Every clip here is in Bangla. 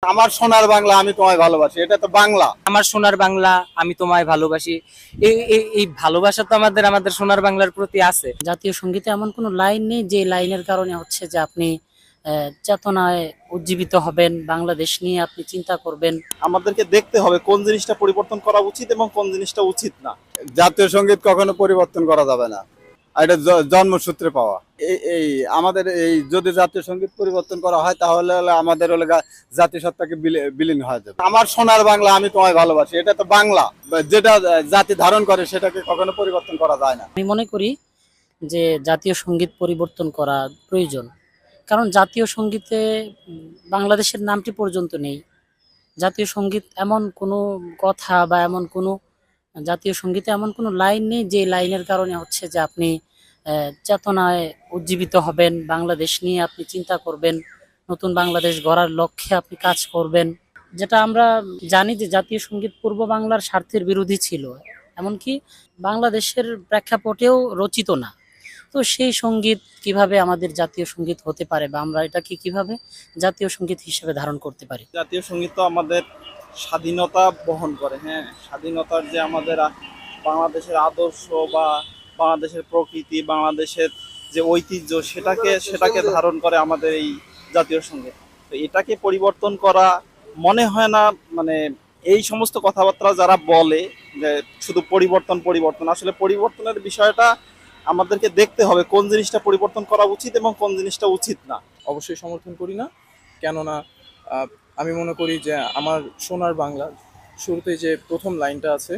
আমার সোনার বাংলা আমি তোমায় ভালোবাসি, এটা তো বাংলা। আমার সোনার বাংলা আমি তোমায় ভালোবাসি। এই ভালোবাসা তো আমাদের সোনার বাংলার প্রতি আছে। জাতীয় সঙ্গীতে এমন কোনো লাইন নেই যে লাইনের কারণে হচ্ছে যে আপনি চেতনায় উজ্জীবিত হবেন, বাংলাদেশ নিয়ে আপনি চিন্তা করবেন। আমাদেরকে দেখতে হবে কোন জিনিসটা পরিবর্তন করা উচিত এবং কোন জিনিসটা উচিত না। জাতীয় সঙ্গীত কখনো পরিবর্তন করা যাবে না, আর এটা জন্মসূত্রে পাওয়া। এই আমাদের এই যদি জাতীয় সঙ্গীত পরিবর্তন করা হয় তাহলে আমাদের জাতীয় সত্তাকে বিলীন হয়ে যাবে। আমার সোনার বাংলা আমি তোমায় ভালোবাসি, এটা তো বাংলা। যেটা জাতি ধারণ করে সেটাকে কখনো পরিবর্তন করা যায় না। আমি মনে করি যে জাতীয় সঙ্গীত পরিবর্তন করা প্রয়োজন, কারণ জাতীয় সঙ্গীতে বাংলাদেশের নামটি পর্যন্ত নেই। জাতীয় সঙ্গীত এমন কোনো কথা বা জাতীয় সঙ্গীতে এমন কোনো লাইন নেই যে লাইনের কারণে হচ্ছে যে আপনি চেতনায় উজ্জীবিত হবেন, বাংলাদেশ নিয়ে আপনি চিন্তা করবেন, নতুন বাংলাদেশ গড়ার লক্ষ্যে আপনি কাজ করবেন। যেটা আমরা জানি যে জাতীয় সঙ্গীত পূর্ব বাংলার স্বার্থের বিরোধী ছিল, এমনকি বাংলাদেশের প্রেক্ষাপটেও রচিত না। তো সেই সঙ্গীত কিভাবে আমাদের জাতীয় সঙ্গীত হতে পারে, বা আমরা এটাকে কিভাবে জাতীয় সঙ্গীত হিসেবে ধারণ করতে পারি? জাতীয় সঙ্গীত তো আমাদের স্বাধীনতা বহন করে। হ্যাঁ, স্বাধীনতার যে আমাদের বাংলাদেশের আদর্শ বা বাংলাদেশের প্রকৃতি, বাংলাদেশের যে ঐতিহ্য, সেটাকে ধারণ করে আমাদের এই জাতীয় সঙ্গীত। তো এটাকে পরিবর্তন করা মনে হয় না, মানে এই সমস্ত কথাবার্তা যারা বলে যে শুধু পরিবর্তন পরিবর্তন, আসলে পরিবর্তনের বিষয়টা আমাদেরকে দেখতে হবে কোন জিনিসটা পরিবর্তন করা উচিত এবং কোন জিনিসটা উচিত না। অবশ্যই সমর্থন করি না। কেননা আহ, আমি মনে করি যে আমার সোনার বাংলা শুরুতে যে প্রথম লাইনটা আছে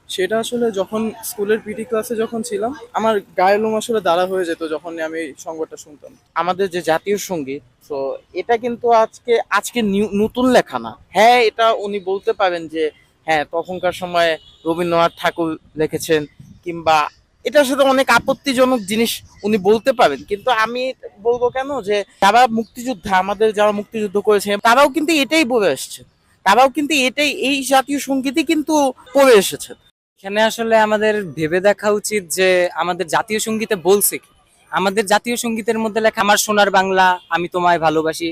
সেটা আসলে যখন স্কুলের পিটি ক্লাসে যখন ছিলাম আমার গায়ের লোম আসলে দাঁড়া হয়ে যেত যখন আমি এই সংবাদটা শুনতাম। আমাদের যে জাতীয় সঙ্গীত, তো এটা কিন্তু আজকে আজকে নতুন লেখা না। হ্যাঁ, এটা উনি বলতে পারেন যে হ্যাঁ তখনকার সময়ে রবীন্দ্রনাথ ঠাকুর লিখেছেন, কিংবা এটার সাথে অনেক আপত্তিজনক জিনিস উনি বলতে পারেন, কিন্তু আমি বলবো কেন যে যারা মুক্তিযোদ্ধা, আমাদের যারা মুক্তিযুদ্ধ করেছে তারাও কিন্তু এটাই বলে এসেছে, তারাও কিন্তু এটাই এই জাতীয় সঙ্গীতই কিন্তু পড়ে এসেছে। এখানে আসলে আমাদের ভেবে দেখা উচিত যে আমাদের জাতীয় সঙ্গীতে বলছে কি। আমাদের জাতীয় সঙ্গীতের মধ্যে লেখা আমার সোনার বাংলা আমি তোমায় ভালোবাসি।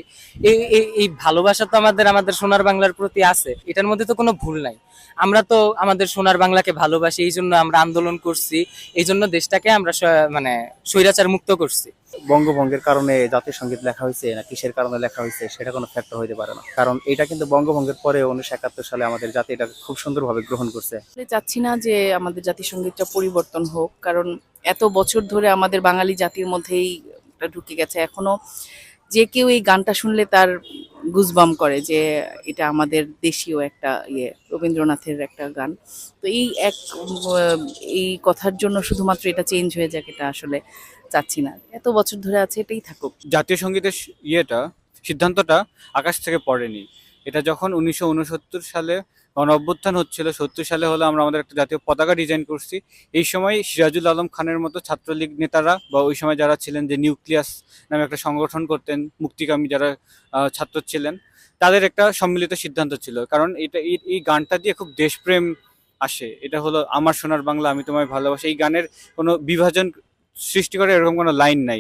এই ভালোবাসা তো আমাদের সোনার বাংলার প্রতি আছে, এটার মধ্যে তো কোনো ভুল নাই। আমরা তো আমাদের সোনার বাংলাকে ভালোবাসি, এই জন্য আমরা আন্দোলন করছি, এই জন্য দেশটাকে আমরা মানে স্বৈরাচার মুক্ত করছি। বঙ্গভঙ্গের কারণে জাতীয় সঙ্গীত লেখা হয়েছে না কিসের কারণে লেখা হয়েছে সেটা কোনো ফ্যাক্টর হইতে পারে না, কারণ এটা কিন্তু বঙ্গভঙ্গের পরে 1971 সালে আমাদের জাতি এটা খুব সুন্দরভাবে গ্রহণ করছে। চাচ্ছি না যে আমাদের জাতিসংগীতটা পরিবর্তন হোক, কারণ এত বছর ধরে আমাদের বাঙালি জাতির মধ্যেই এটা ঢুকে গেছে। এখনো যে কেউ এই গানটা শুনলে তার গুজবাম করে যে এটা আমাদের দেশীয় একটা রবীন্দ্রনাথের একটা গান। তো এই কথার জন্য শুধুমাত্র এটা চেঞ্জ হয়ে যাক, এটা আসলে চাচ্ছি না। এত বছর ধরে আছে, এটাই থাকুক। জাতীয় সঙ্গীতের সিদ্ধান্তটা আকাশ থেকে পড়েনি। এটা যখন 1969 সালে গণ অভ্যুত্থান হচ্ছিল, 70 সালে হলো আমরা আমাদের একটা জাতীয় পতাকা ডিজাইন করছি। এই সময় সিরাজুল আলম খানের মতো ছাত্রলীগ নেতারা বা ওই সময় যারা ছিলেন, যে নিউক্লিয়াস নামে একটা সংগঠন করতেন, মুক্তিকামী যারা ছাত্র ছিলেন, তাদের একটা সম্মিলিত সিদ্ধান্ত ছিল। কারণ এই গানটা দিয়ে খুব দেশপ্রেম আসে। এটা হলো আমার সোনার বাংলা আমি তোমায় ভালোবাসি। এই গানের কোনো বিভাজন সৃষ্টি করে এরকম কোনো লাইন নাই।